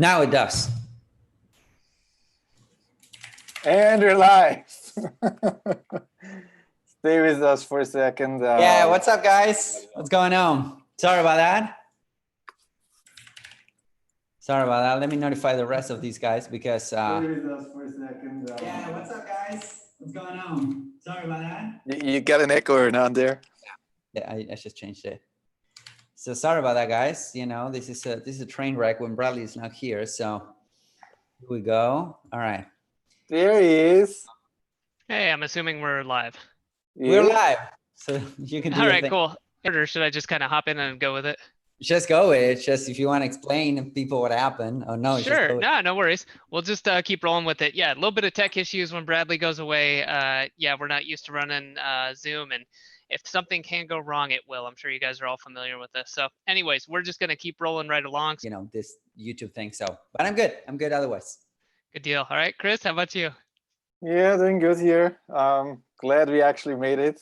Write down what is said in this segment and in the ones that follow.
Now it does. And we're live. Stay with us for a second. Yeah, what's up, guys? What's going on? Sorry about that. Sorry about that. Let me notify the rest of these guys because. Stay with us for a second. Yeah, what's up, guys? What's going on? Sorry about that. You got an echo on there. Yeah, I just changed it. So sorry about that, guys. You know, this is a train wreck when Bradley is not here. So here we go. All right. There he is. Hey, I'm assuming we're live. We're live. So you can do All your right, thing. cool. Or should I just kind of hop in and go with it? Just go with it. Just if you want to explain to people what happened. Oh no, Sure. just go with it. No worries. We'll just keep rolling with it. Yeah, a little bit of tech issues when Bradley goes away. Yeah, we're not used to running Zoom, and if something can go wrong, it will. I'm sure you guys are all familiar with this. So anyways, we're just going to keep rolling right along. You know, this YouTube thing. So, but I'm good. I'm good otherwise. Good deal. All right, Chris, how about you? Yeah, doing good here. Glad we actually made it.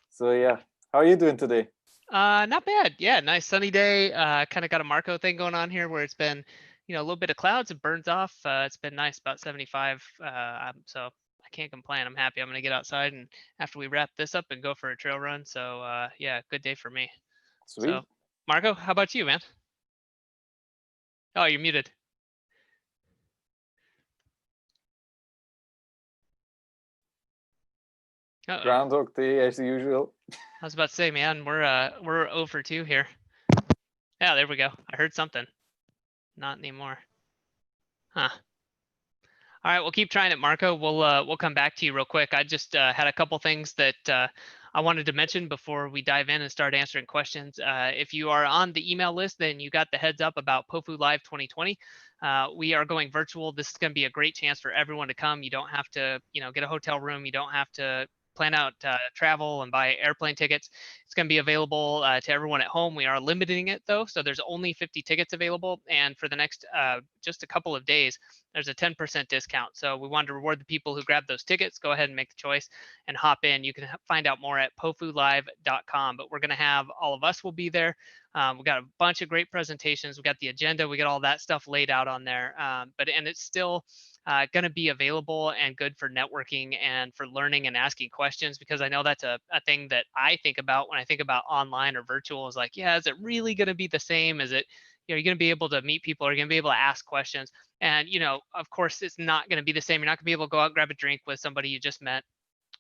So yeah, how are you doing today? Not bad. Yeah, nice sunny day. Kind of got a Marco thing going on here where it's been, a little bit of clouds. It burns off. It's been nice, about 75. So I can't complain. I'm happy. I'm gonna get outside and after we wrap this up and go for a trail run. So yeah, good day for me. Sweet. So Marco, how about you, man? Oh, you're muted. Uh-oh. Groundhog Day as usual. I was about to say, man, we're 0 for 2 here. Yeah, there we go. I heard something. Not anymore. Huh. All right, we'll keep trying it, Marco. We'll come back to you real quick. I just had a couple things that I wanted to mention before we dive in and start answering questions. If you are on the email list, then you got the heads up about POFU Live 2020. We are going virtual. This is going to be a great chance for everyone to come. You don't have to, get a hotel room. You don't have to plan out travel and buy airplane tickets. It's going to be available to everyone at home. We are limiting it though, so there's only 50 tickets available, and for the next just a couple of days there's a 10% discount. So we wanted to reward the people who grabbed those tickets. Go ahead and make the choice and hop in. You can find out more at pofulive.com, but we're going to have all of us will be there. We got a bunch of great presentations. We got the agenda. We got all that stuff laid out on there. And it's still going to be available and good for networking and for learning and asking questions, because I know that's a thing that I think about when I think about online or virtual is like, yeah, is it really going to be the same? Is it, you're going to be able to meet people, are going to be able to ask questions. And, of course, it's not going to be the same. You're not going to be able to go out and grab a drink with somebody you just met,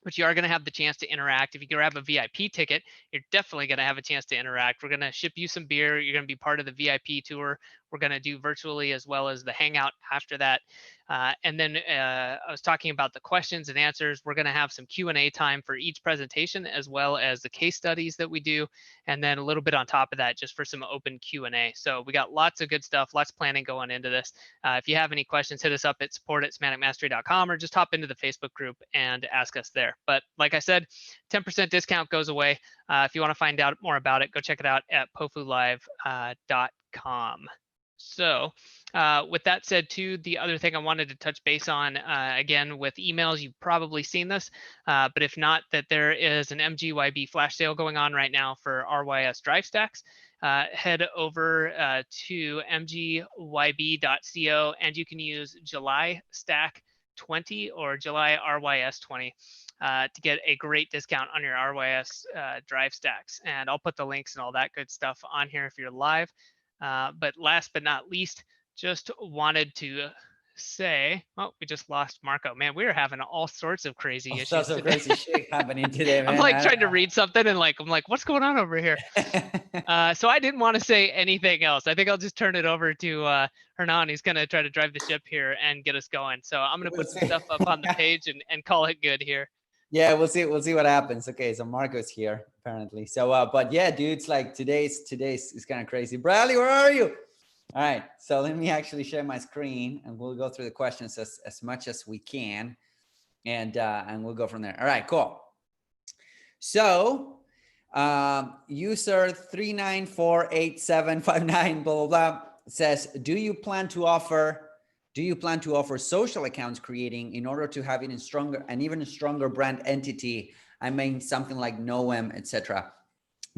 but you are going to have the chance to interact. If you grab a VIP ticket, you're definitely going to have a chance to interact. We're going to ship you some beer. You're going to be part of the VIP tour. We're going to do virtually as well as the hangout after that. And then I was talking about the questions and answers. We're going to have some Q&A time for each presentation, as well as the case studies that we do. And then a little bit on top of that, just for some open Q&A. So we got lots of good stuff, lots of planning going into this. If you have any questions, hit us up at support@semanticmastery.com or just hop into the Facebook group and ask us there. But like I said, 10% discount goes away. If you want to find out more about it, go check it out at pofulive.com. So with that said, too, the other thing I wanted to touch base on, again, with emails, you've probably seen this, but if not, that there is an MGYB flash sale going on right now for RYS Drive Stacks. Head over to mgyb.co and you can use July Stack 20 or July RYS 20 to get a great discount on your RYS Drive Stacks. And I'll put the links and all that good stuff on here if you're live. But last but not least, just wanted to say, oh, we just lost Marco. Man, we are having all sorts of crazy issues. Sorts of crazy shit happening today, man. I'm like trying to read something and I'm like, what's going on over here? So I didn't want to say anything else. I think I'll just turn it over to Hernan. He's going to try to drive the ship here and get us going. So I'm going to put some stuff up on the page and call it good here. Yeah, we'll see what happens. Okay, so Marco's here apparently. So but yeah, dudes, like today's is kind of crazy. Bradley, where are you? All right, so let me actually share my screen and we'll go through the questions as much as we can, and we'll go from there. All right, cool. So user 3948759 blah blah blah says, do you plan to offer social accounts creating in order to have an even stronger brand entity? I mean, something like KnowEm, etc.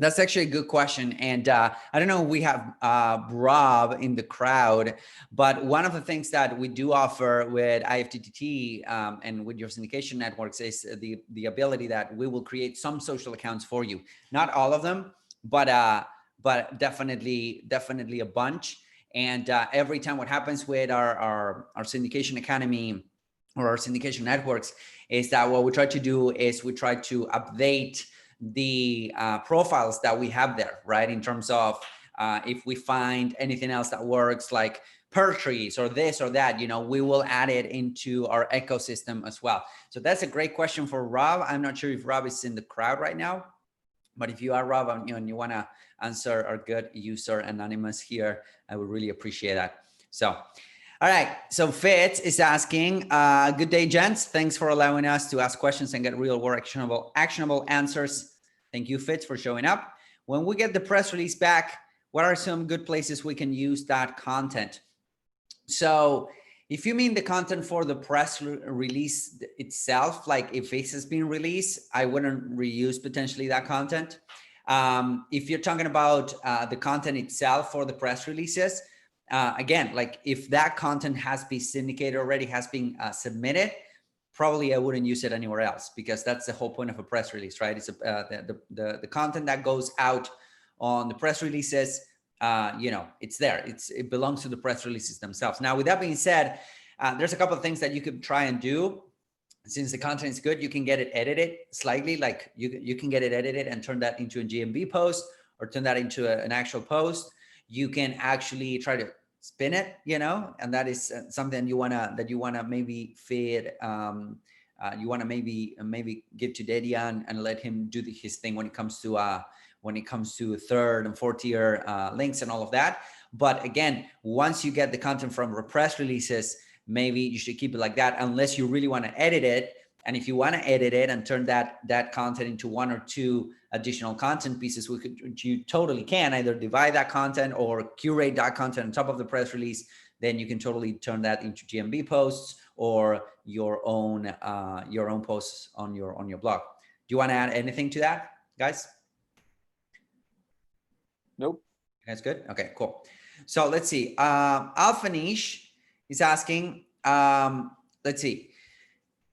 That's actually a good question. And I don't know if we have Rob in the crowd, but one of the things that we do offer with Ifttt and with your syndication networks is the ability that we will create some social accounts for you. Not all of them, but definitely a bunch. And every time what happens with our syndication academy or our syndication networks is that what we try to do is we try to update the profiles that we have there, right? In terms of if we find anything else that works, like per trees or this or that, you know, we will add it into our ecosystem as well. So that's a great question for Rob. I'm not sure if Rob is in the crowd right now, but if you are, Rob, and you want to answer our good user anonymous here, I would really appreciate that. So, all right. So Fitz is asking, good day, gents. Thanks for allowing us to ask questions and get real world actionable answers. Thank you, Fitz, for showing up. When we get the press release back, what are some good places we can use that content? So if you mean the content for the press release itself, like if it has been released, I wouldn't reuse potentially that content. If you're talking about the content itself for the press releases, again, like if that content has been syndicated already, has been submitted, probably I wouldn't use it anywhere else, because that's the whole point of a press release, right? It's the content that goes out on the press releases, you know, it's there. It belongs to the press releases themselves. Now, with that being said, there's a couple of things that you could try and do. Since the content is good, you can get it edited slightly. Like you can get it edited and turn that into a GMB post or turn that into an actual post. You can actually try to spin it, you know, and that is something you wanna maybe feed. You wanna maybe give to Dedian and let him do his thing when it comes to third and fourth tier links and all of that. But again, once you get the content from press releases, maybe you should keep it like that, unless you really want to edit it. And if you want to edit it and turn that content into one or two additional content pieces, you totally can either divide that content or curate that content on top of the press release. Then you can totally turn that into GMB posts or your own posts on your blog. Do you want to add anything to that, guys? Nope. That's good. Okay, cool. So let's see. Alphanish is asking, let's see.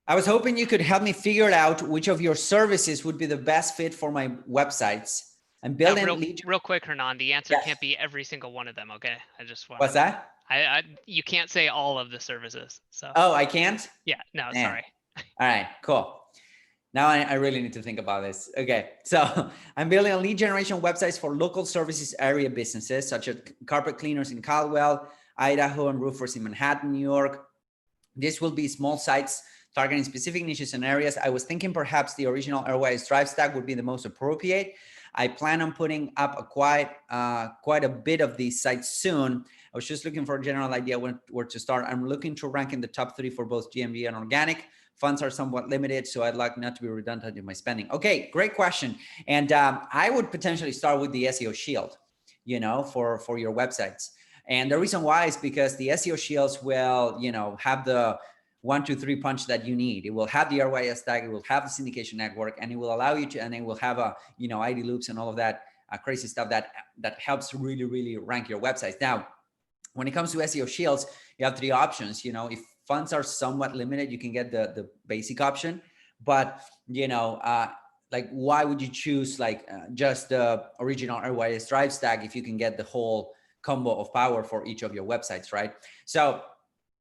I was hoping you could help me figure out which of your services would be the best fit for my websites. I'm building real quick, Hernan. The answer can't be every single one of them. Okay, I just want. What's that? You can't say all of the services. So. Oh, I can't. Yeah. No. Sorry. All right. Cool. Now I really need to think about this. Okay, so I'm building a lead generation websites for local services area businesses such as carpet cleaners in Caldwell, Idaho and Roofers in Manhattan, New York. This will be small sites targeting specific niches and areas. I was thinking perhaps the original RYS Drive Stack would be the most appropriate. I plan on putting up quite a bit of these sites soon. I was just looking for a general idea where to start. I'm looking to rank in the top 3 for both GMB and organic. Funds are somewhat limited, so I'd like not to be redundant in my spending. Okay, great question. And I would potentially start with the SEO Shield, you know, for your websites. And the reason why is because the SEO Shields will, you know, have the 1, 2, 3 punch that you need. It will have the RYS tag, it will have the syndication network, and it will allow you to, and it will have a, you know, ID loops and all of that crazy stuff that helps really rank your websites. Now, when it comes to SEO Shields, you have 3 options. You know, if funds are somewhat limited, you can get the basic option, but you know, like why would you choose like just the original RYS Drive Stack if you can get the whole combo of power for each of your websites, right? So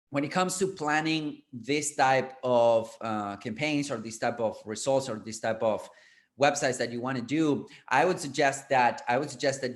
when it comes to planning this type of campaigns or this type of results or this type of websites that you want to do, I would suggest that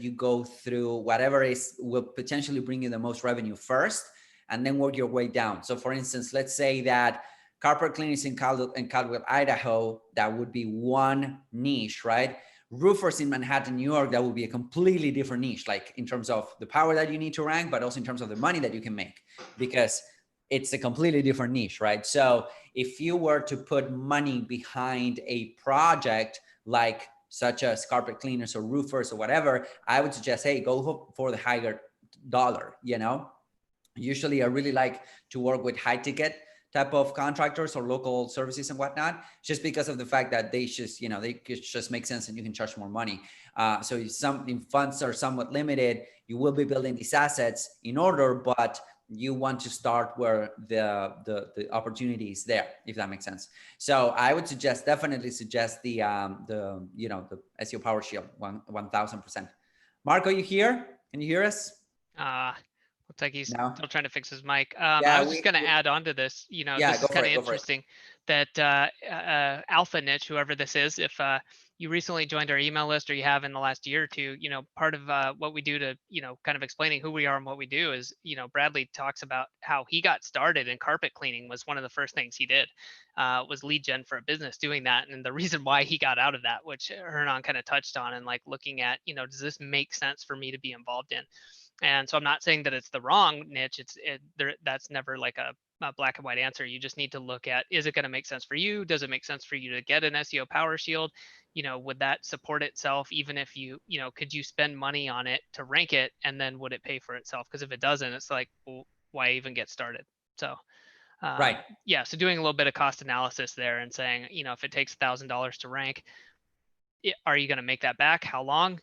you go through whatever will potentially bring you the most revenue first, and then work your way down. So for instance, let's say that carpet cleaners in Caldwell, Idaho, that would be one niche, right? Roofers in Manhattan, New York, that would be a completely different niche, like in terms of the power that you need to rank, but also in terms of the money that you can make, because it's a completely different niche, right? So if you were to put money behind a project like such as carpet cleaners or roofers or whatever, I would suggest, hey, go for the higher dollar, you know? Usually I really like to work with high ticket type of contractors or local services and whatnot, just because of the fact that they just, they just make sense and you can charge more money. So if funds are somewhat limited, you will be building these assets in order, but you want to start where the opportunity is there, if that makes sense. So I would definitely suggest the SEO Power Shield 1000%. Marco, you here? Can you hear us? Looks like he's No? still trying to fix his mic. Yeah, I was just going to add on to this. This is kind of interesting that Alpha Niche, whoever this is, if you recently joined our email list or you have in the last year or two, part of what we do to, kind of explaining who we are and what we do is, Bradley talks about how he got started in carpet cleaning. Was one of the first things he did, was lead gen for a business doing that. And the reason why he got out of that, which Hernan kind of touched on, and like looking at, does this make sense for me to be involved in? And so I'm not saying that it's the wrong niche. That's never like a black and white answer. You just need to look at, is it going to make sense for you? Does it make sense for you to get an SEO Power Shield? Would that support itself? Even if could you spend money on it to rank it, and then would it pay for itself? Because if it doesn't, it's like, well, why even get started? So, right. Yeah. So doing a little bit of cost analysis there and saying, if it takes $1,000 to rank, are you going to make that back? How long?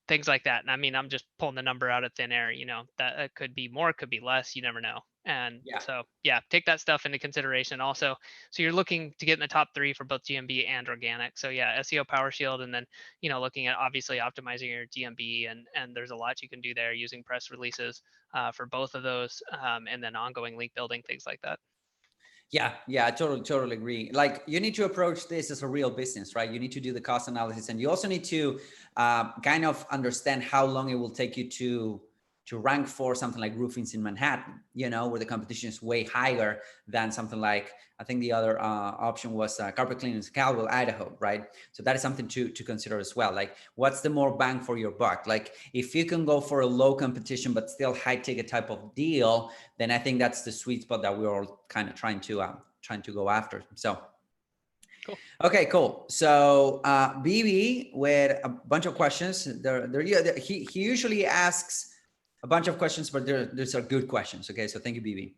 Things like that. And I mean, I'm just pulling the number out of thin air. That it could be more, could be less. You never know. And so, yeah, take that stuff into consideration. Also, so you're looking to get in the top 3 for both GMB and organic. So yeah, SEO Power Shield, and then looking at obviously optimizing your GMB, and there's a lot you can do there using press releases for both of those, and then ongoing link building, things like that. Yeah, I totally agree. Like, you need to approach this as a real business, right? You need to do the cost analysis, and you also need to kind of understand how long it will take you to rank for something like roofings in Manhattan, where the competition is way higher than something like, I think the other option was carpet cleaners in Caldwell, Idaho, right? So that is something to consider as well. Like, what's the more bang for your buck? Like, if you can go for a low competition but still high ticket type of deal, then I think that's the sweet spot that we're all kind of trying to go after. So cool. Okay, cool. So BB with a bunch of questions. He usually asks a bunch of questions, but these are good questions. Okay, so thank you, BB.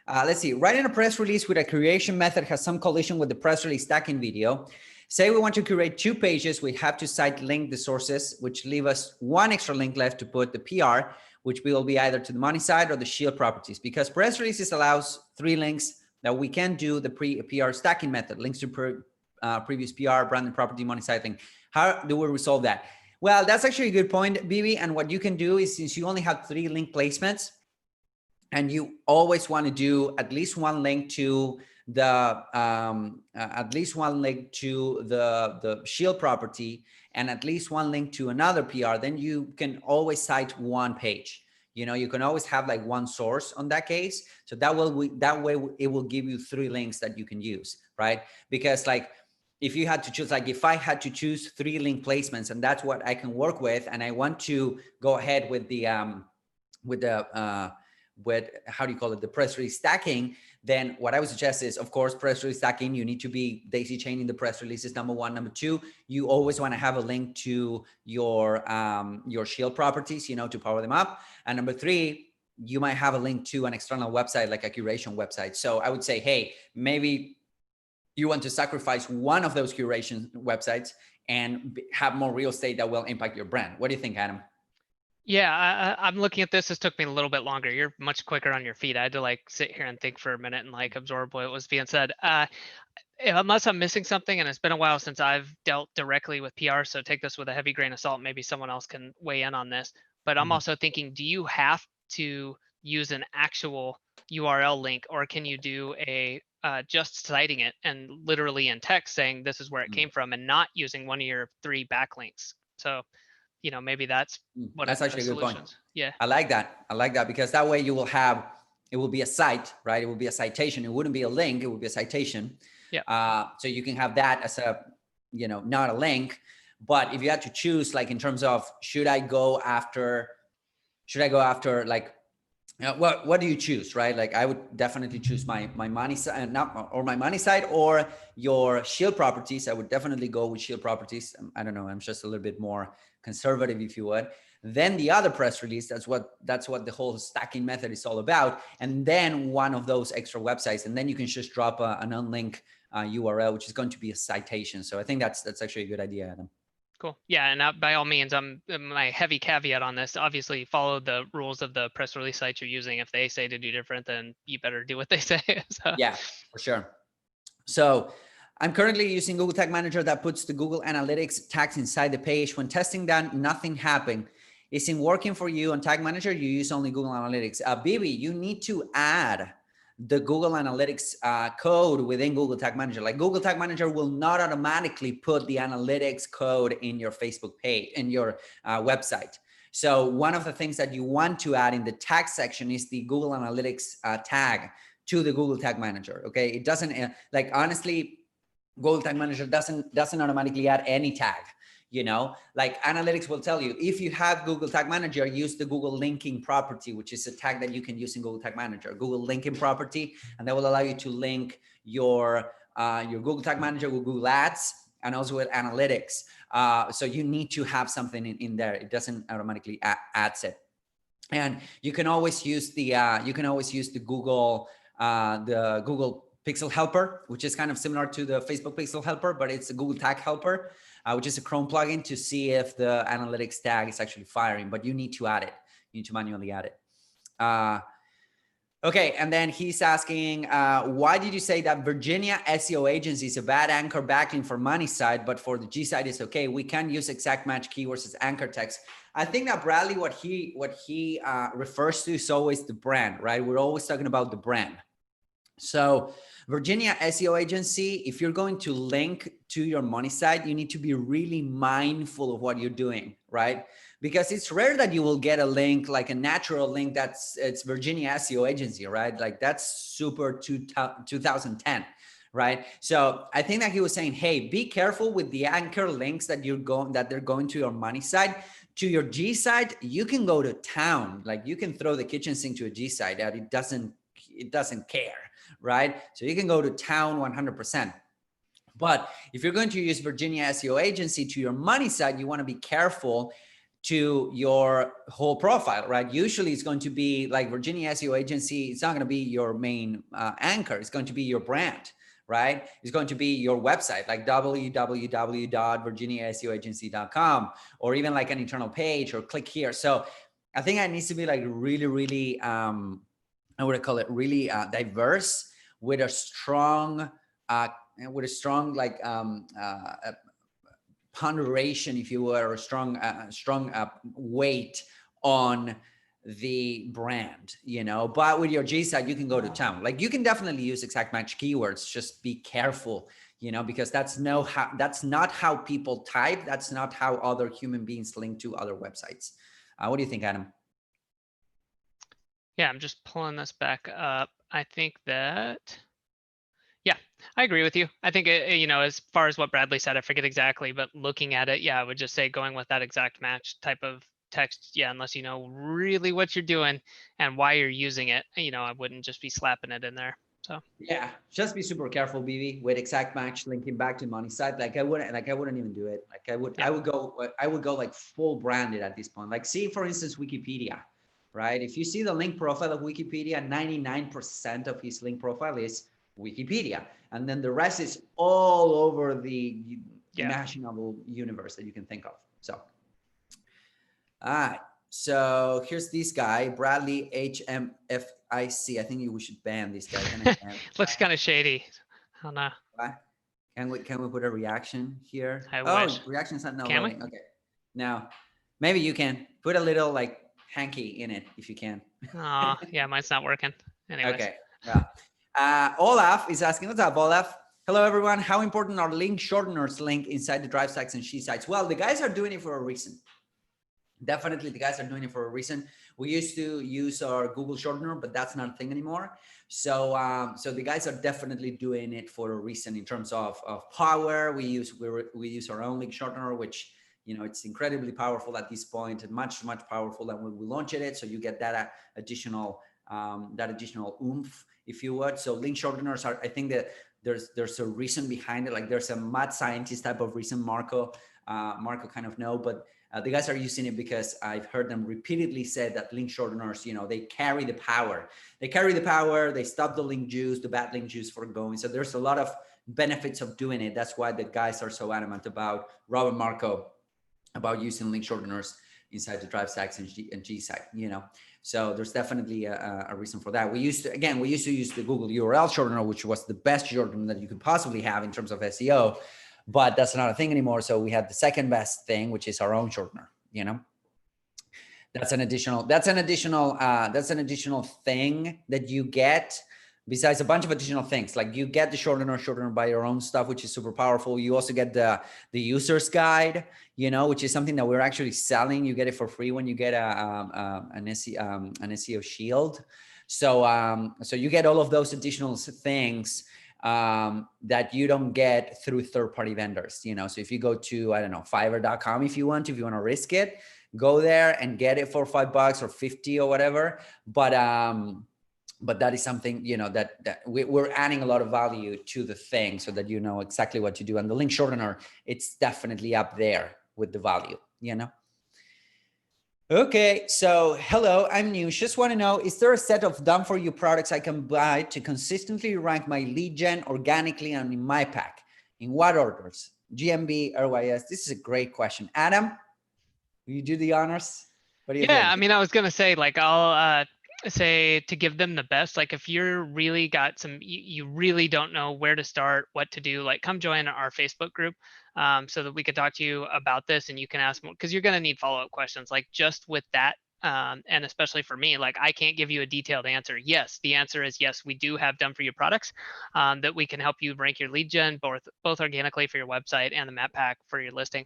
Let's see. Writing a press release with a curation method has some collision with the press release stacking video. Say we want to curate 2 pages, we have to cite link the sources, which leave us 1 extra link left to put the PR, which will be either to the money side or the shield properties. Because press releases allows 3 links that we can do the PR stacking method, links to previous PR, branded property, money site link. How do we resolve that? Well, that's actually a good point, BB. And what you can do is, since you only have 3 link placements, and you always want to do at least 1 link to the the shield property, and at least 1 link to another PR, then you can always cite 1 page. You can always have like 1 source on that case. So that way it will give you 3 links that you can use, right? Because like, if you had to choose, like if I had to choose 3 link placements, and that's what I can work with, and I want to go ahead with the how do you call it, the press release stacking, then what I would suggest is, of course, press release stacking, you need to be daisy chaining the press releases, number 1. Number 2, you always want to have a link to your shield properties, to power them up. And number 3, you might have a link to an external website, like a curation website. So I would say, hey, maybe you want to sacrifice one of those curation websites and have more real estate that will impact your brand. What do you think, Adam? Yeah, I'm looking at this. This took me a little bit longer. You're much quicker on your feet. I had to like sit here and think for a minute and like absorb what was being said. Unless I'm missing something, and it's been a while since I've dealt directly with PR, so take this with a heavy grain of salt. Maybe someone else can weigh in on this. But I'm also thinking, do you have to use an actual URL link, or can you do a just citing it and literally in text saying this is where it came from, and not using one of your 3 backlinks? So, maybe that's actually a good point. Yeah, I like that because that way it will be a cite, right? It will be a citation. It wouldn't be a link. It would be a citation. Yeah. So you can have that as a, not a link. But if you had to choose, like in terms of, should I go after like, what do you choose, right? Like, I would definitely choose my money side, my money side, or your shield properties. I would definitely go with shield properties. I don't know. I'm just a little bit more conservative, if you would. then the other press release. That's what the whole stacking method is all about. And then one of those extra websites, and then you can just drop an unlinked URL, which is going to be a citation. So I think that's actually a good idea, Adam. Cool. Yeah, and by all means, my heavy caveat on this, obviously follow the rules of the press release sites you're using. If they say to do different, then you better do what they say. So. Yeah, for sure. So I'm currently using Google Tag Manager that puts the Google Analytics tags inside the page. When testing that, nothing happened. Isn't working for you on Tag Manager? You use only Google Analytics. Bibi, you need to add the Google Analytics code within Google Tag Manager. Like Google Tag Manager will not automatically put the analytics code in your Facebook page, in your website. So one of the things that you want to add in the tag section is the Google Analytics tag to the Google Tag Manager. Okay, it doesn't like, honestly, Google Tag Manager doesn't automatically add any tag. You know, like analytics will tell you, if you have Google Tag Manager, use the Google linking property, which is a tag that you can use in Google Tag Manager, Google linking property, and that will allow you to link your Google Tag Manager with Google Ads and also with analytics. So you need to have something in there. It doesn't automatically add it. And you can always use the Google Pixel Helper, which is kind of similar to the Facebook Pixel Helper, but it's a Google Tag Helper, which is a Chrome plugin to see if the analytics tag is actually firing, but you need to add it. You need to manually add it. Okay, and then he's asking, why did you say that Virginia SEO agency is a bad anchor backlink for money site, but for the G site is okay? We can use exact match keywords as anchor text. I think that Bradley, what he refers to is always the brand, right? We're always talking about the brand. So Virginia SEO agency, if you're going to link to your money site, you need to be really mindful of what you're doing, right? Because it's rare that you will get a link, like a natural link it's Virginia SEO agency, right? Like that's super 2010, right? So I think that he was saying, hey, be careful with the anchor links that they're going to your money site. To your G site, you can go to town, like you can throw the kitchen sink to a G site that it doesn't care. Right? So you can go to town 100%. But if you're going to use Virginia SEO agency to your money site, you want to be careful to your whole profile, right? Usually it's going to be like Virginia SEO agency. It's not going to be your main anchor. It's going to be your brand, right? It's going to be your website, like www.virginiaseoagency.com, or even like an internal page, or click here. So I think it needs to be like really, I would call it really diverse, with a strong like ponderation, if you will, or a strong weight on the brand, you know. But with your G site, you can go to town. Like you can definitely use exact match keywords. Just be careful, you know, because that's not how people type. That's not how other human beings link to other websites. What do you think, Adam? Yeah, I'm just pulling this back up. I think that, yeah, I agree with you. I think, you know, as far as what Bradley said, I forget exactly, but looking at it, yeah, I would just say going with that exact match type of text. Yeah, unless you know really what you're doing and why you're using it, you know, I wouldn't just be slapping it in there. So yeah, just be super careful, BB, with exact match linking back to money site. Like I wouldn't even do it. Like I would go like full branded at this point. Like see, for instance, Wikipedia. Right? If you see the link profile of Wikipedia, 99% of his link profile is Wikipedia. And then the rest is all over the imaginable universe that you can think of. So, all right. So here's this guy, Bradley HMFIC. I think we should ban this guy. Looks kind of shady. I don't know. Can we put a reaction here? I wish. Reaction's not Can loading. Okay. Now, maybe you can put a little like hanky in it if you can. Oh, yeah, mine's not working. Anyways. Okay. Yeah. Olaf is asking, what's up, Olaf? Hello, everyone. How important are link shorteners link inside the drive stacks and she sites? Well, the guys are doing it for a reason. Definitely, the guys are doing it for a reason. We used to use our Google shortener, but that's not a thing anymore. So, so the guys are definitely doing it for a reason in terms of power. We use our own link shortener, which, you know, it's incredibly powerful at this point, and much powerful than when we launched it. So you get that additional oomph, if you would. So link shorteners are, I think that there's a reason behind it. Like there's a mad scientist type of reason, Marco kind of know, but The guys are using it because I've heard them repeatedly say that link shorteners, you know, they carry the power. They carry the power. They stop the link juice, the bad link juice from going. So there's a lot of benefits of doing it. That's why the guys are so adamant about Rob and Marco about using link shorteners inside the drive stacks and gsite, you know. So there's definitely a reason for that. We used to use the Google URL shortener, which was the best shortener that you could possibly have in terms of SEO, but that's not a thing anymore. So we have the second best thing, which is our own shortener, you know. That's an additional thing that you get besides a bunch of additional things. Like you get the shortener by your own stuff, which is super powerful. You also get the user's guide, you know, which is something that we're actually selling. You get it for free when you get an SEO Shield. So you get all of those additional things that you don't get through third-party vendors, you know. So if you go to, I don't know, Fiverr.com, if you want to risk it, go there and get it for $5 or 50 or whatever. But that is something, you know, that we're adding a lot of value to the thing so that you know exactly what to do. And the link shortener, it's definitely up there with the value, you know. Okay, so hello, I'm new. Just want to know, is there a set of done for you products I can buy to consistently rank my lead gen organically and in my pack? In what orders? GMB, RYS? This is a great question. Adam, will you do the honors? What do you think? I mean, I was gonna say, like, I'll say to give them the best. Like, if you're really got some, you really don't know where to start, what to do, like, come join our Facebook group so that we can talk to you about this, and you can ask more, because you're gonna need follow-up questions, like just with that. And especially for me, like, I can't give you a detailed answer. Yes, the answer is yes, we do have done for you products that we can help you rank your lead gen, both organically for your website and the map pack for your listing.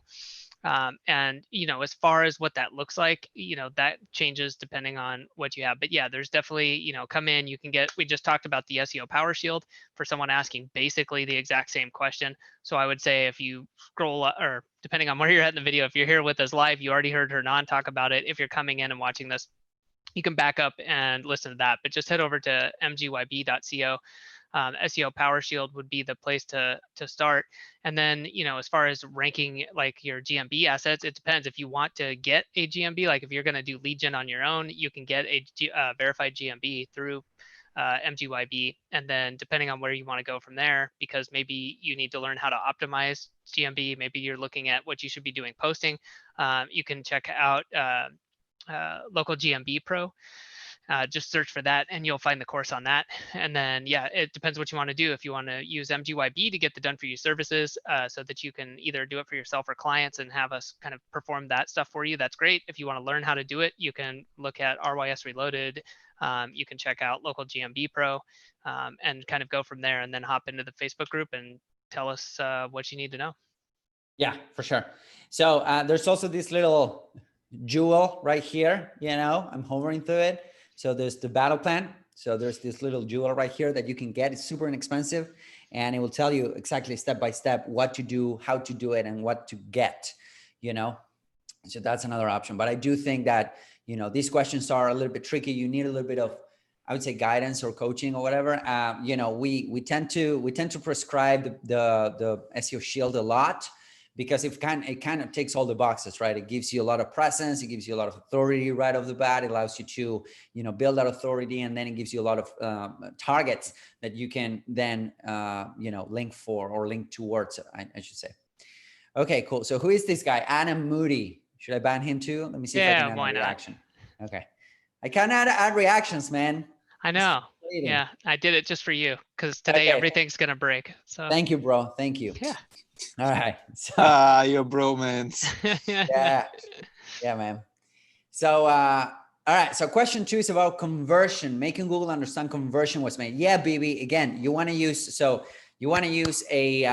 And, you know, as far as what that looks like, you know, that changes depending on what you have. But yeah, there's definitely, you know, come in, you can get, we just talked about the SEO Power Shield for someone asking basically the exact same question. So I would say if you scroll, or depending on where you're at in the video, if you're here with us live, you already heard Hernan talk about it. If you're coming in and watching this, you can back up and listen to that, but just head over to mgyb.co. SEO Power Shield would be the place to start. And then, you know, as far as ranking like your GMB assets, it depends. If you want to get a GMB, like if you're going to do lead gen on your own, you can get a verified GMB through MGYB. And then depending on where you want to go from there, because maybe you need to learn how to optimize GMB, maybe you're looking at what you should be doing posting, you can check out Local GMB Pro. Just search for that and you'll find the course on that. And then, yeah, it depends what you want to do. If you want to use MGYB to get the done for you services so that you can either do it for yourself or clients and have us kind of perform that stuff for you, that's great. If you want to learn how to do it, you can look at RYS Reloaded. You can check out Local GMB Pro and kind of go from there, and then hop into the Facebook group and tell us what you need to know. Yeah, for sure. So there's also this little jewel right here, you know, I'm hovering through it. So there's the battle plan. So there's this little jewel right here that you can get. It's super inexpensive, and it will tell you exactly step by step what to do, how to do it, and what to get, you know. So that's another option. But I do think that, you know, these questions are a little bit tricky. You need a little bit of, I would say, guidance or coaching or whatever. You know, we tend to prescribe the SEO Shield a lot, because it kind of takes all the boxes, right? It gives you a lot of presence. It gives you a lot of authority right off the bat. It allows you to, you know, build that authority, and then it gives you a lot of targets that you can then, you know, link for or link towards, I should say. Okay, cool. So who is this guy? Adam Moody. Should I ban him too? Let me see if I can add a reaction. Okay. I can't add reactions, man. I know. Yeah, I did it just for you, because today everything's going to break. So thank you, bro. Thank you. Yeah. All right. So, your bromance. yeah, man. So, all right. So question 2 is about conversion, making Google understand conversion was made. Yeah, baby. Again, you want to use, so you want to use a,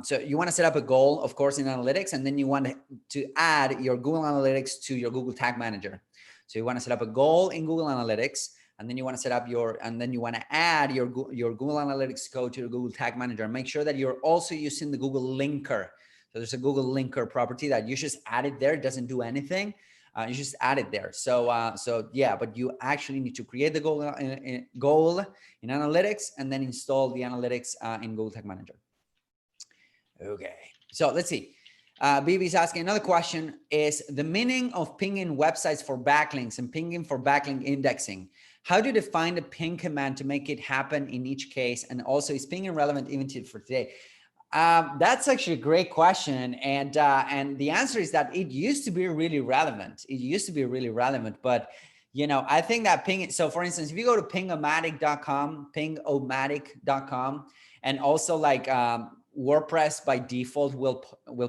so you want to set up a goal, of course, in analytics, and then you want to add your Google Analytics to your Google Tag Manager. So you want to set up a goal in Google Analytics, and then you want to set up and then you want to add your Google Analytics code to your Google Tag Manager, and make sure that you're also using the Google linker. So there's a Google linker property that you just add it there. It doesn't do anything. You just add it there. So, so yeah, but you actually need to create the goal in Analytics, and then install the Analytics in Google Tag Manager. Okay. So let's see. BB's asking another question is the meaning of pinging websites for backlinks and pinging for backlink indexing. How do you define the ping command to make it happen in each case? And also, is pinging relevant even for today? That's actually a great question. And the answer is that it used to be really relevant. It used to be really relevant, but I think that ping, so for instance, if you go to pingomatic.com, and also like WordPress by default will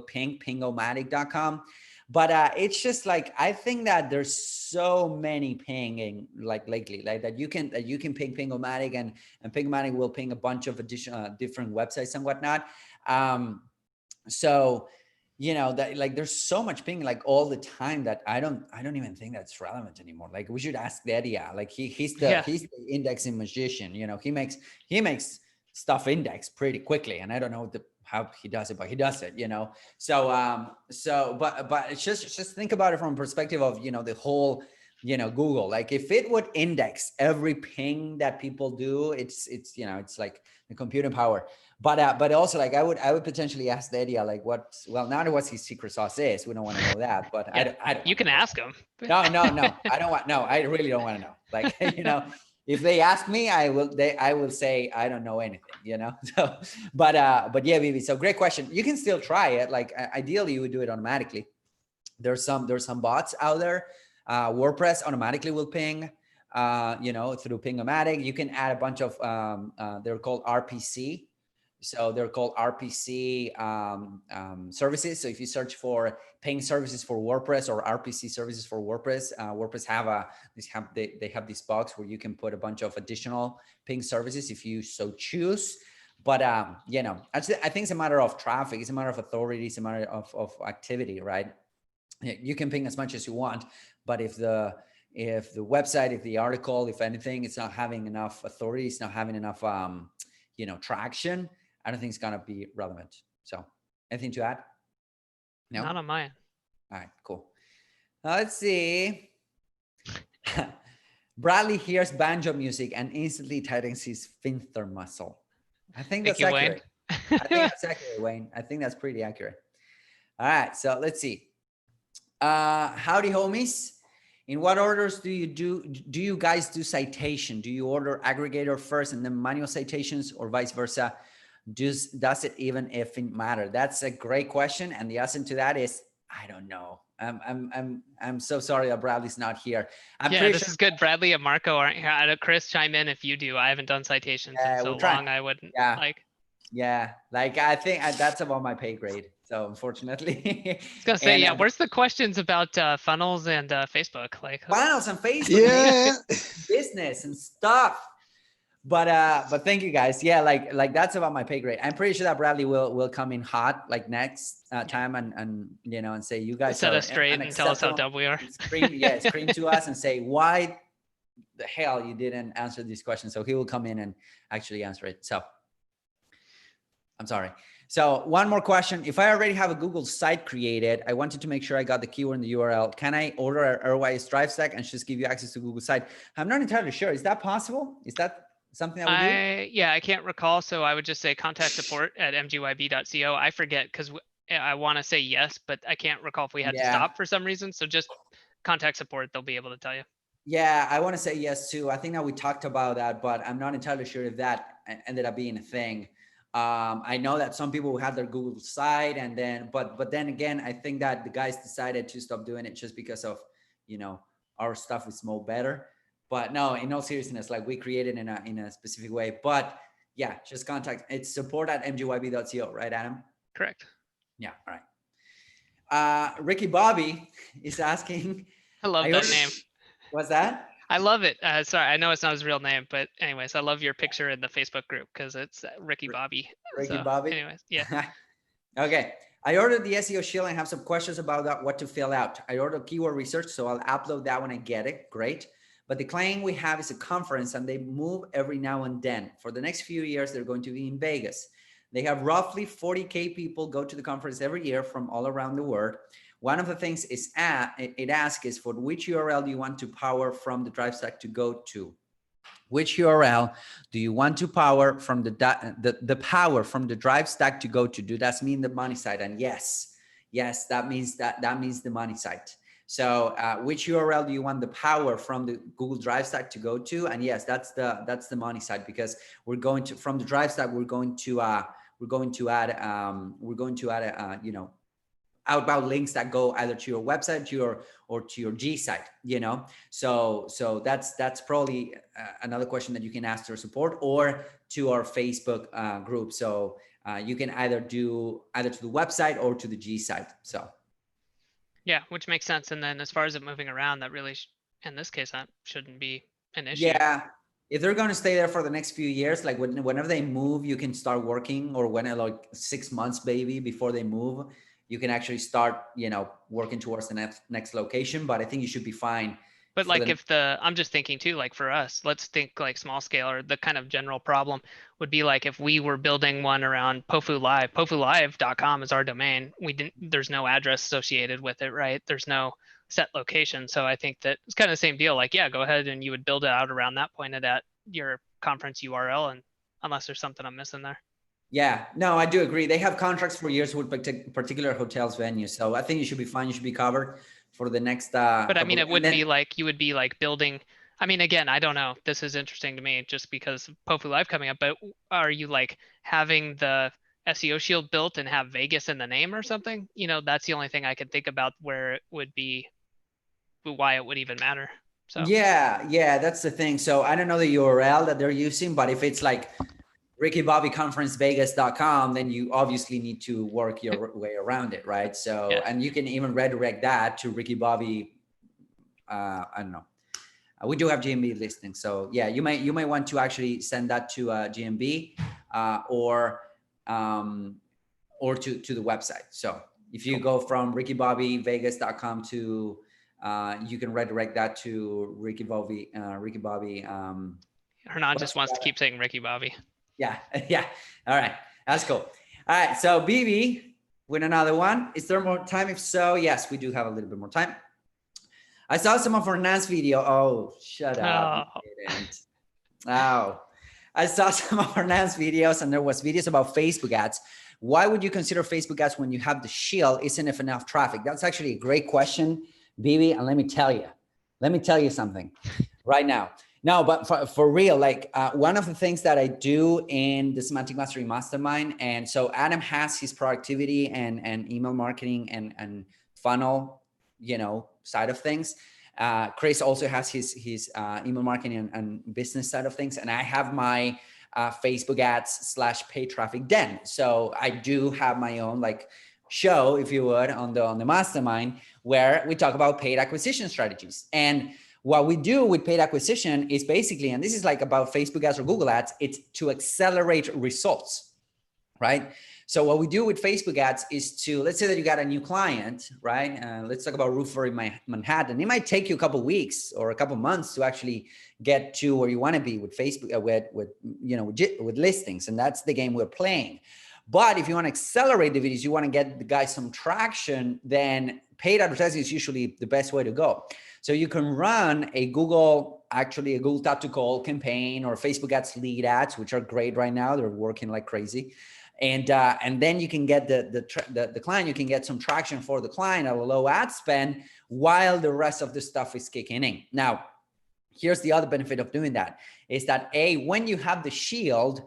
ping pingomatic.com. But it's just like, I think that there's so many pinging like lately, like that you can ping Pingomatic and Pingomatic will ping a bunch of additional different websites and whatnot. So that like there's so much ping like all the time that I don't even think that's relevant anymore. Like we should ask Dedia. Like he's the indexing magician. He makes stuff index pretty quickly, and I don't know how he does it, but he does it. But it's just think about it from a perspective of the whole Google. Like if it would index every ping that people do, it's like the computing power. But also like I would potentially ask the idea like not what his secret sauce is. We don't want to know that, but I don't you can ask him. No, I really don't want to know. Like if they ask me, I will say I don't know anything. So but yeah, Vivi, so great question. You can still try it. Like ideally you would do it automatically. There's some bots out there. WordPress automatically will ping through Pingomatic. You can add a bunch of they're called RPC. So they're called RPC services. So if you search for ping services for WordPress or RPC services for WordPress, WordPress they have this box where you can put a bunch of additional ping services if you so choose. But actually, I think it's a matter of traffic. It's a matter of authority. It's a matter of activity, right? You can ping as much as you want, but if the website, if the article, if anything, it's not having enough authority, it's not having enough traction, I don't think it's gonna be relevant. So anything to add? No? Not on mine. All right, cool. Let's see. Bradley hears banjo music and instantly tightens his sphincter muscle. I think that's accurate. I think that's accurate, Wayne. I think that's pretty accurate. All right, so let's see. Howdy homies. In what orders do you guys do citation? Do you order aggregator first and then manual citations, or vice versa? Does it even effing matter? That's a great question, and the answer to that is I don't know. I'm so sorry that Bradley's not here. This is good. Bradley and Marco aren't here. Chris, chime in if you do. I haven't done citations in so long. I wouldn't. Yeah, like I think that's above my pay grade. So unfortunately, I was gonna say, where's the questions about funnels and Facebook? Like funnels and Facebook, business and stuff. But thank you guys. Yeah, like that's about my pay grade. I'm pretty sure that Bradley will come in hot like next time and and say you guys set us straight and tell us how dumb we are. Scream to us and say why the hell you didn't answer these questions. So he will come in and actually answer it. So I'm sorry. So one more question. If I already have a Google site created, I wanted to make sure I got the keyword and the URL. Can I order a RYS Drive Stack and just give you access to Google site? I'm not entirely sure. Is that possible? Is that something that we do? Yeah, I can't recall. So I would just say contact support at mgyb.co. I forget because I want to say yes, but I can't recall if we had to stop for some reason. So just contact support. They'll be able to tell you. Yeah, I want to say yes too. I think that we talked about that, but I'm not entirely sure if that ended up being a thing. I know that some people had their Google site and then, but then again, I think that the guys decided to stop doing it just because of, our stuff is more better. But no, in all seriousness, like we created in a specific way, but yeah, just contact. It's support at mgyb.co, right, Adam? Correct. Yeah. All right. Ricky Bobby is asking. I love that name. What's that? I love it. Sorry, I know it's not his real name, but anyways, I love your picture in the Facebook group because it's Ricky Bobby. Bobby. Anyways, yeah. Okay. I ordered the SEO Shield and have some questions about that, what to fill out. I ordered keyword research, so I'll upload that when I get it. Great. But the client we have is a conference and they move every now and then. For the next few years, they're going to be in Vegas. They have roughly 40K people go to the conference every year from all around the world. One of the things it asks is for which URL do you want to power from the Drive Stack to go to? Which URL do you want to power from the power from the Drive Stack to go to? Do that mean the money side? And yes, yes, that means the money site. So which URL do you want the power from the Google Drive Stack to go to? And yes, that's the money site, because we're going to, from the Drive Stack, we're going to add you know, outbound links that go either to your website, or to your gsite, you know. So that's probably another question that you can ask to our support or to our Facebook group. So you can either do either to the website or to the gsite. So Yeah, which makes sense. And then as far as it moving around, that really, in this case, that shouldn't be an issue. yeah, if they're going to stay there for the next few years, like whenever they move, you can start working, or when like 6 months maybe before they move, you can actually start, you know, working towards the next location. But I think you should be fine. But like if I'm just thinking too, like for us, let's think like small scale, or the kind of general problem would be like if we were building one around Pofu Live, PofuLive.com is our domain. There's no address associated with it, right? There's no set location. So I think that it's kind of the same deal. Like, yeah, go ahead and you would build it out around that, pointed at your conference URL, and unless there's something I'm missing there. Yeah, no, I do agree. They have contracts for years with particular hotels, venues. So I think you should be fine. You should be covered for the next. But I mean, it wouldn't be like you would be like building. I mean, again, I don't know. This is interesting to me just because Pofu Live coming up. But are you like having the SEO Shield built and have Vegas in the name or something? You know, that's the only thing I could think about where it would be, why it would even matter. So yeah, that's the thing. So I don't know the URL that they're using, but if it's like rickybobbyconferencevegas.com, then you obviously need to work your way around it, right? So yeah. And you can even redirect that to Ricky Bobby. I don't know. We do have GMB listings, so yeah, you might want to actually send that to GMB or to the website. So if you go from rickybobbyvegas.com to you can redirect that to Ricky Bobby. Hernan just wants to keep saying Ricky Bobby. Yeah. All right. That's cool. All right. So BB with another one. Is there more time? If so, yes, we do have a little bit more time. I saw some of Hernan's video. Oh, shut up. Oh, I saw some of Hernan's videos, and there was videos about Facebook ads. Why would you consider Facebook ads when you have the shield? Isn't it enough traffic? That's actually a great question, BB. And let me tell you something right now. No, but for real, like one of the things that I do in the Semantic Mastery Mastermind, and so Adam has his productivity and email marketing and funnel, you know, side of things. Chris also has his email marketing and business side of things, and I have my Facebook ads / paid traffic den. So I do have my own like show, if you would, on the mastermind where we talk about paid acquisition strategies. And what we do with paid acquisition is basically, and this is like about Facebook ads or Google ads, it's to accelerate results, right? So what we do with Facebook ads is to, let's say that you got a new client, right? Let's talk about roofer in Manhattan. It might take you a couple of weeks or a couple of months to actually get to where you want to be with Facebook, with listings. And that's the game we're playing. But if you want to accelerate the videos, you want to get the guys some traction, then paid advertising is usually the best way to go. So you can run a Google tap to call campaign or Facebook ads lead ads, which are great right now. They're working like crazy. And then you can get the client, you can get some traction for the client at a low ad spend while the rest of the stuff is kicking in. Now, here's the other benefit of doing that is that when you have the shield,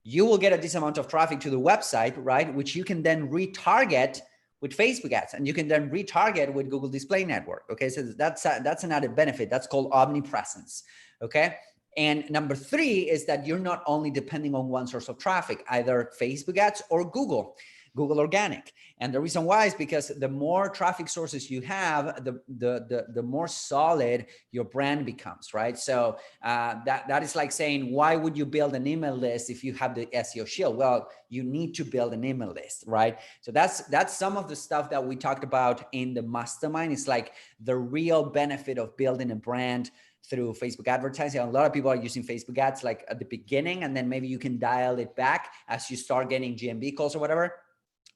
you will get a decent amount of traffic to the website, right? Which you can then retarget with Facebook ads, and you can then retarget with Google Display Network. Okay, so that's an added benefit. That's called omnipresence. Okay. And number 3 is that you're not only depending on one source of traffic, either Facebook ads or Google organic. And the reason why is because the more traffic sources you have, the more solid your brand becomes, right? So that is like saying, why would you build an email list if you have the SEO Shield? Well, you need to build an email list, right? So that's some of the stuff that we talked about in the mastermind. It's like the real benefit of building a brand through Facebook advertising. A lot of people are using Facebook ads like at the beginning, and then maybe you can dial it back as you start getting GMB calls or whatever.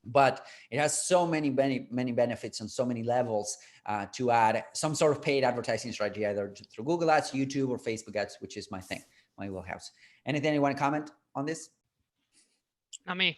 But it has so many benefits on so many levels to add some sort of paid advertising strategy, either through Google ads, YouTube, or Facebook ads, which is my thing, my wheelhouse. Anything you want to comment on this? Not me.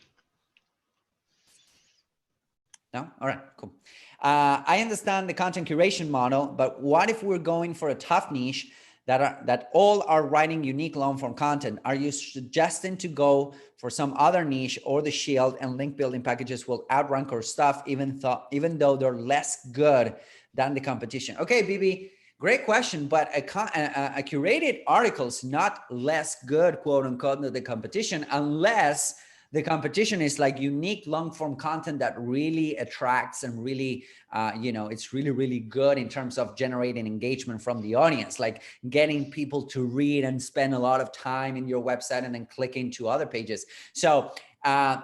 No? All right, cool. I understand the content curation model, but what if we're going for a tough niche that all are writing unique long form content? Are you suggesting to go for some other niche, or the Shield and link building packages will outrank our stuff even though they're less good than the competition? Okay, BB, great question, but a curated article is not less good, quote unquote, than the competition, unless the competition is like unique long form content that really attracts and really, it's really, really good in terms of generating engagement from the audience, like getting people to read and spend a lot of time in your website and then click into other pages. So,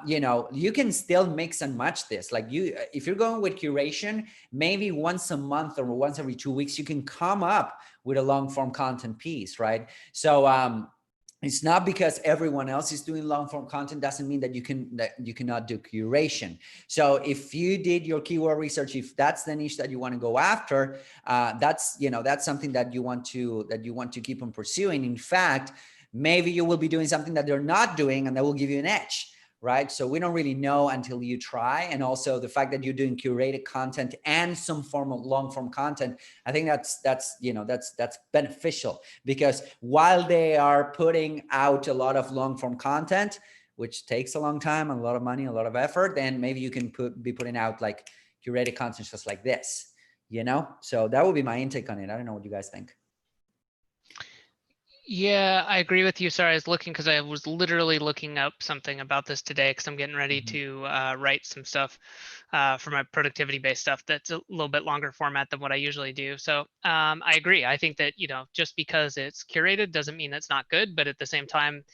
you can still mix and match this. Like if you're going with curation, maybe once a month or once every 2 weeks, you can come up with a long form content piece, right? So, it's not because everyone else is doing long form content doesn't mean that you cannot do curation. So if you did your keyword research, if that's the niche that you want to go after, that's something that you want to keep on pursuing. In fact, maybe you will be doing something that they're not doing, and that will give you an edge. Right. So we don't really know until you try. And also the fact that you're doing curated content and some form of long form content, I think that's beneficial, because while they are putting out a lot of long form content, which takes a long time, a lot of money, a lot of effort, then maybe you can be putting out like curated content just like this, So that would be my intake on it. I don't know what you guys think. Yeah, I agree with you. Sorry, I was looking because I was literally looking up something about this today because I'm getting ready to write some stuff for my productivity-based stuff that's a little bit longer format than what I usually do. So I agree. I think that, just because it's curated doesn't mean it's not good, but at the same time,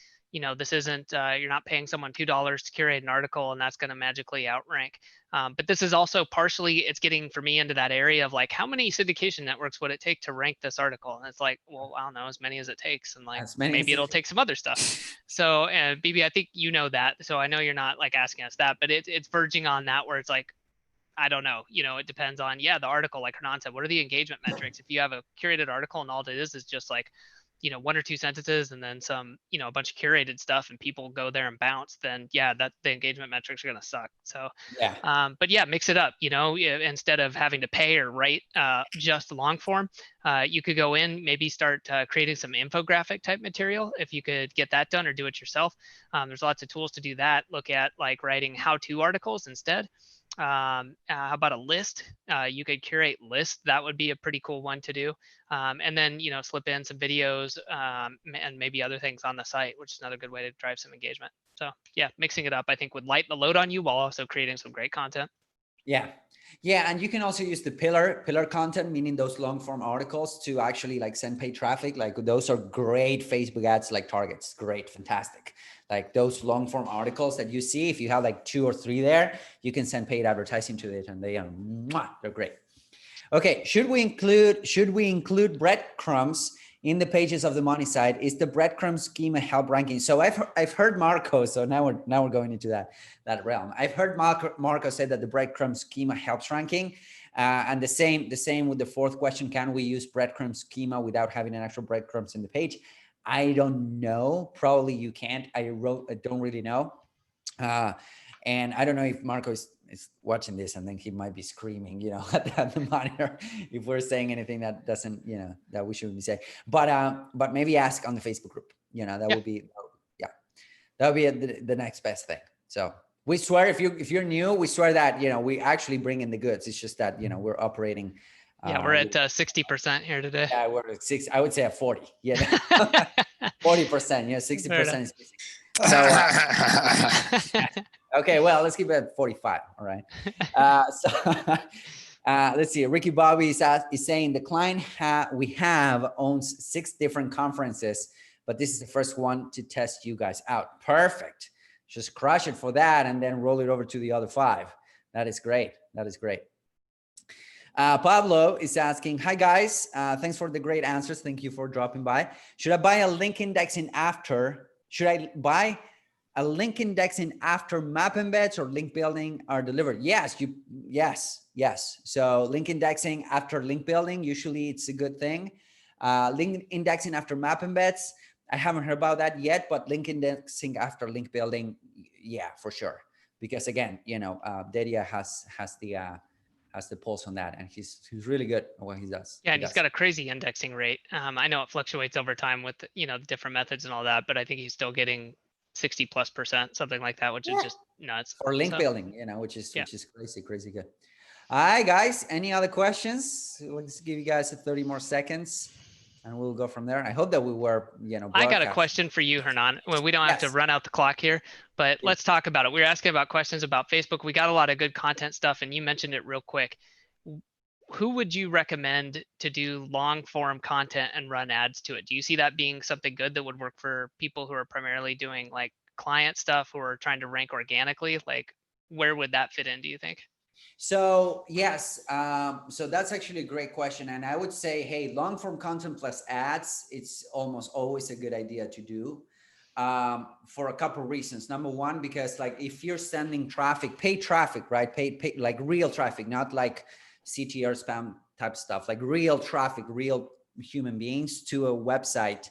this isn't, you're not paying someone $2 to curate an article and that's going to magically outrank. But this is also partially, it's getting for me into that area of like, how many syndication networks would it take to rank this article? And it's like, well, I don't know, as many as it takes. And like, maybe it'll take some other stuff. So BB, I think you know that. So I know you're not like asking us that, but it's verging on that where it's like, I don't know, it depends on, the article, like Hernan said, what are the engagement metrics? If you have a curated article and all it is just like, 1 or 2 sentences and then some, a bunch of curated stuff and people go there and bounce, then that the engagement metrics are going to suck. So, but mix it up, instead of having to pay or write just long form, you could go in, maybe start creating some infographic type material. If you could get that done or do it yourself, there's lots of tools to do that. Look at like writing how-to articles instead. How about a list? You could curate lists. That would be a pretty cool one to do. And then, slip in some videos and maybe other things on the site, which is another good way to drive some engagement. So mixing it up, I think, would lighten the load on you while also creating some great content. Yeah, and you can also use the pillar content, meaning those long form articles, to actually like send paid traffic. Like those are great Facebook ads, like targets. Great, fantastic. Like those long form articles that you see, if you have like 2 or 3 there, you can send paid advertising to it, and they're great. Okay, should we include breadcrumbs in the pages of the money site? Is the breadcrumb schema help ranking? So I've heard Marco. So now we're going into that realm. I've heard Marco say that the breadcrumb schema helps ranking, and the same with the 4th question. Can we use breadcrumb schema without having an actual breadcrumbs in the page? I don't know. Probably you can't. I don't really know. And I don't know if Marco is watching this, and then he might be screaming, at the monitor if we're saying anything that doesn't, that we shouldn't be saying. But maybe ask on the Facebook group. That would be, that would be the next best thing. So we swear, if you're new, we swear that we actually bring in the goods. It's just that we're operating. We're at 60% here today. Yeah, we're at 6. I would say at 40. 40%. 60% is. So okay, well, let's keep it at 45. All right. Let's see. Ricky Bobby is saying the client we have owns 6 different conferences, but this is the first one to test you guys out. Perfect. Just crush it for that, and then roll it over to the other 5. That is great. That is great. Pablo is asking, hi guys, thanks for the great answers. Thank you for dropping by. Should I buy a link indexing after? Should I buy a link indexing after map embeds or link building are delivered? Yes. So link indexing after link building, usually it's a good thing. Link indexing after map embeds, I haven't heard about that yet, but link indexing after link building, yeah, for sure. because again, Dedia has the pulse on that, and he's really good at what he does. Yeah, and he's got a crazy indexing rate. I know it fluctuates over time with the different methods and all that, but I think he's still getting 60+%, something like that, which is just nuts. For link So, building, which is crazy good. All right, guys, any other questions? Let's give you guys 30 more seconds and we'll go from there. I hope that we were, I got a question for you, Hernan. Well, we don't have to run out the clock here, but let's talk about it. We were asking about questions about Facebook. We got a lot of good content stuff, and you mentioned it real quick. Who would you recommend to do long form content and run ads to it? Do you see that being something good that would work for people who are primarily doing like client stuff who are trying to rank organically? Like, where would that fit in, do you think? So yes, so that's actually a great question. And I would say, hey, long form content plus ads, it's almost always a good idea to do for a couple of reasons. Number one, because like if you're sending traffic, paid traffic, right? Paid like real traffic, not like CTR spam type stuff, like real traffic, real human beings to a website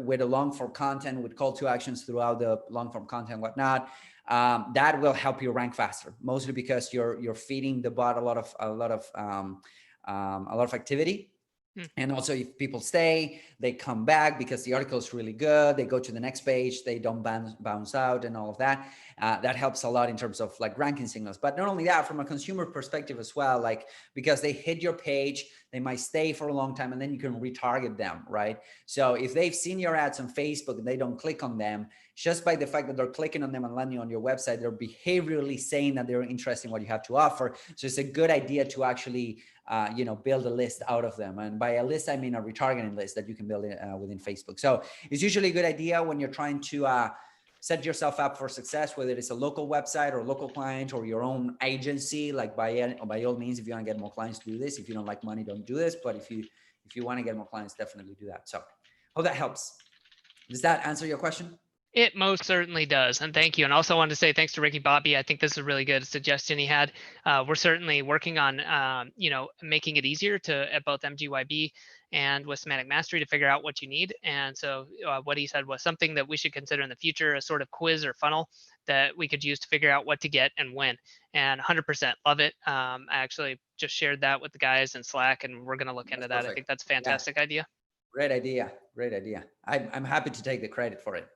with a long form content, with call to actions throughout the long form content and whatnot. That will help you rank faster, mostly because you're feeding the bot a lot of activity. And also if people stay, they come back because the article is really good. They go to the next page, they don't bounce out and all of that. That helps a lot in terms of like ranking signals. But not only that, from a consumer perspective as well, like because they hit your page, they might stay for a long time and then you can retarget them, right? So if they've seen your ads on Facebook and they don't click on them, just by the fact that they're clicking on them and landing on your website, they're behaviorally saying that they're interested in what you have to offer. So it's a good idea to actually build a list out of them. And by a list, I mean a retargeting list that you can build within Facebook. So it's usually a good idea when you're trying to set yourself up for success, whether it's a local website or local client or your own agency. Like by all means, if you want to get more clients, do this. If you don't like money, don't do this. But if you want to get more clients, definitely do that. So hope that helps. Does that answer your question? It most certainly does. And thank you. And also wanted to say thanks to Ricky Bobby. I think this is a really good suggestion he had. We're certainly working on, making it easier at both MGYB and with Semantic Mastery to figure out what you need. And so what he said was something that we should consider in the future, a sort of quiz or funnel that we could use to figure out what to get and when. And 100% love it. I actually just shared that with the guys in Slack, and we're going to look into that. Perfect. I think that's a fantastic idea. Great idea. Great idea. I'm happy to take the credit for it,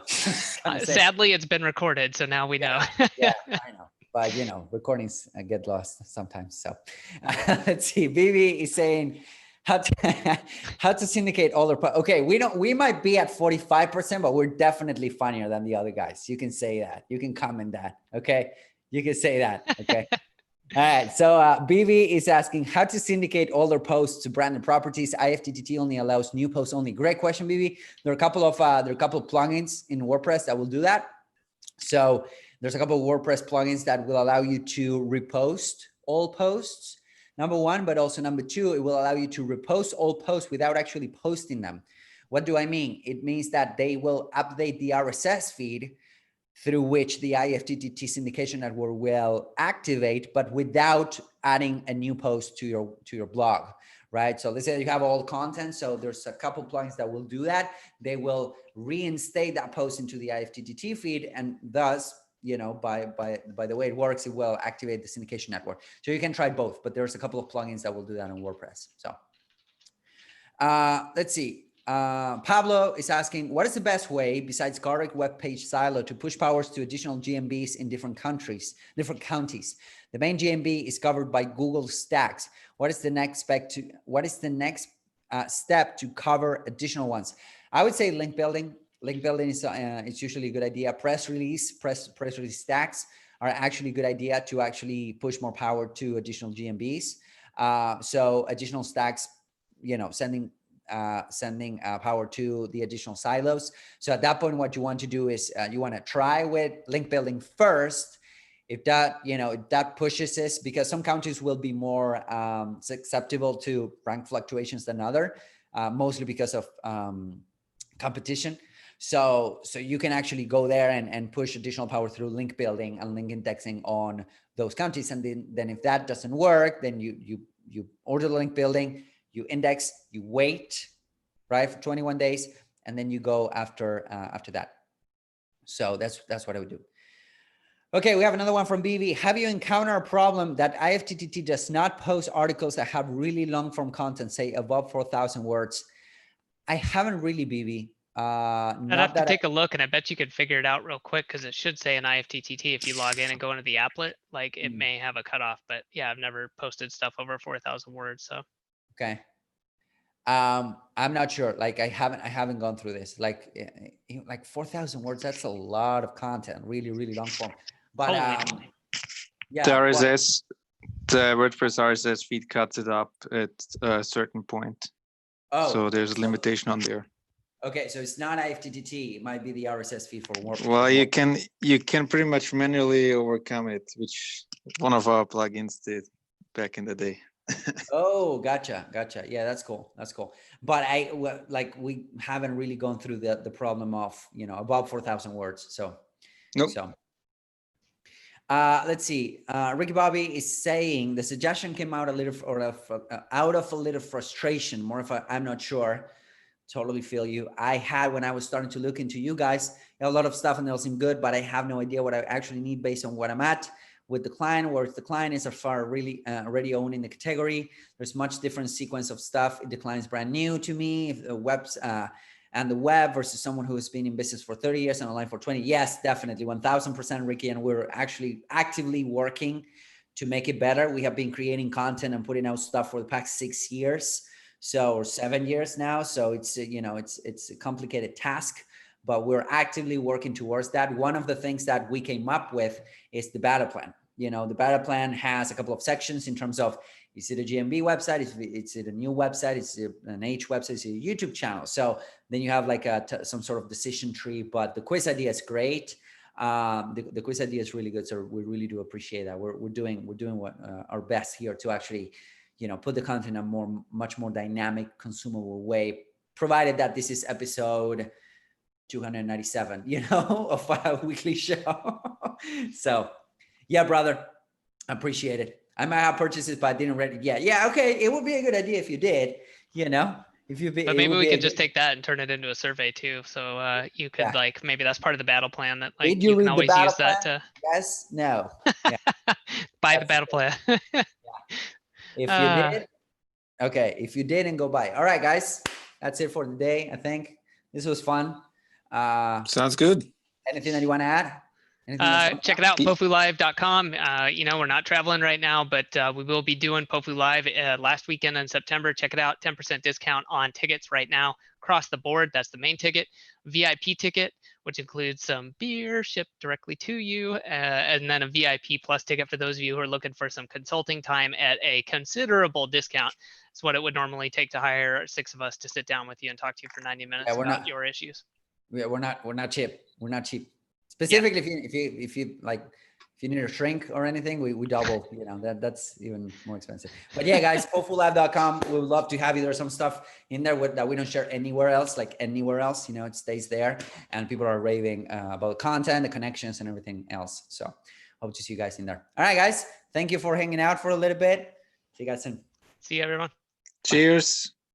So, sadly, it's been recorded, so now we know. Yeah, I know. But, recordings get lost sometimes. So let's see. Bibi is saying how to syndicate all their. Okay, we might be at 45%, but we're definitely funnier than the other guys. You can say that. You can comment that. Okay, you can say that. Okay. All right, so BV is asking how to syndicate all their posts to branded properties. Ifttt only allows new posts only. Great question, BV. There are a couple of plugins in WordPress that will do that. So there's a couple of WordPress plugins that will allow you to repost all posts. Number one, but also number two, it will allow you to repost all posts without actually posting them. What do I mean? It means that they will update the RSS feed through which the Ifttt syndication network will activate, but without adding a new post to your blog, right? So let's say you have all the content. So there's a couple plugins that will do that. They will reinstate that post into the Ifttt feed, and thus, by the way it works, it will activate the syndication network. So you can try both, but there's a couple of plugins that will do that on WordPress. So let's see. Pablo is asking, what is the best way besides correct web page silo to push powers to additional GMBs in different counties? The main GMB is covered by Google Stacks. What is the next step to cover additional ones? I would say link building. Link building is it's usually a good idea. Press release stacks are actually a good idea to actually push more power to additional GMBs. So additional stacks, sending power to the additional silos. So at that point, what you want to do is you want to try with link building first. If that pushes this, because some counties will be more susceptible to rank fluctuations than other, mostly because of competition. So you can actually go there and push additional power through link building and link indexing on those counties. And then if that doesn't work, then you order the link building, you index, you wait, right, for 21 days, and then you go after that. So that's what I would do. Okay, we have another one from BB. Have you encountered a problem that Ifttt does not post articles that have really long form content, say above 4,000 words? I haven't really, BB. I'd have to take a look, and I bet you could figure it out real quick because it should say an Ifttt if you log in and go into the applet. Like it may have a cutoff, but yeah, I've never posted stuff over 4,000 words. So okay. I'm not sure. Like I haven't gone through this. Like 4,000 words. That's a lot of content. Really, really long form. But yeah, the RSS, the WordPress RSS feed cuts it up at a certain point. Oh, so there's a limitation on there. Okay, so it's not Ifttt. It might be the RSS feed for WordPress. Well, you can pretty much manually overcome it, which one of our plugins did back in the day. Oh, gotcha. Yeah, that's cool. But we haven't really gone through the problem of, above 4,000 words. So, nope. So, let's see. Ricky Bobby is saying the suggestion came out out of a little frustration, more of I'm not sure. Totally feel you. I had, when I was starting to look into you guys, a lot of stuff and they all seem good, but I have no idea what I actually need based on what I'm at with the client, where the client is really already owning the category. There's much different sequence of stuff. If the client is brand new to me, if the and the web versus someone who has been in business for 30 years and online for 20. Yes, definitely 1000%, Ricky. And we're actually actively working to make it better. We have been creating content and putting out stuff for the past 6 years. Or 7 years now. So it's, it's a complicated task, but we're actively working towards that. One of the things that we came up with is the beta plan. The beta plan has a couple of sections in terms of, is it a GMB website? Is it a new website? Is it an H website? Is it a YouTube channel? So then you have like some sort of decision tree, but the quiz idea is great. The quiz idea is really good. So we really do appreciate that. We're doing what our best here to actually, put the content in a much more dynamic, consumable way, provided that this is episode 297, of our weekly show. So yeah, brother, I appreciate it. I might have purchased it, but I didn't read it yet. Yeah. Okay. It would be a good idea if you did, but maybe we could just take that and turn it into a survey too. So you could maybe that's part of the battle plan that like you can always use that to. Yes. No. Yeah. Buy the battle plan. Yeah. If you did, okay. If you didn't, go buy. All right, guys, that's it for the day. I think this was fun. Sounds good. Anything that you want to add? Check it out, pofulive.com. We're not traveling right now, but we will be doing Pofu Live last weekend in September. Check it out, 10% discount on tickets right now across the board. That's the main ticket. VIP ticket, which includes some beer shipped directly to you, and then a VIP plus ticket for those of you who are looking for some consulting time at a considerable discount. It's what it would normally take to hire 6 of us to sit down with you and talk to you for 90 minutes about your issues. Yeah, we're not cheap. We're not cheap. Specifically, if you need a shrink or anything, we double. That's even more expensive. But yeah, guys, pofulive.com. We would love to have you. There's some stuff in there that we don't share anywhere else. It stays there, and people are raving about content, the connections, and everything else. So hope to see you guys in there. All right, guys, thank you for hanging out for a little bit. See you guys soon. See you, everyone. Cheers.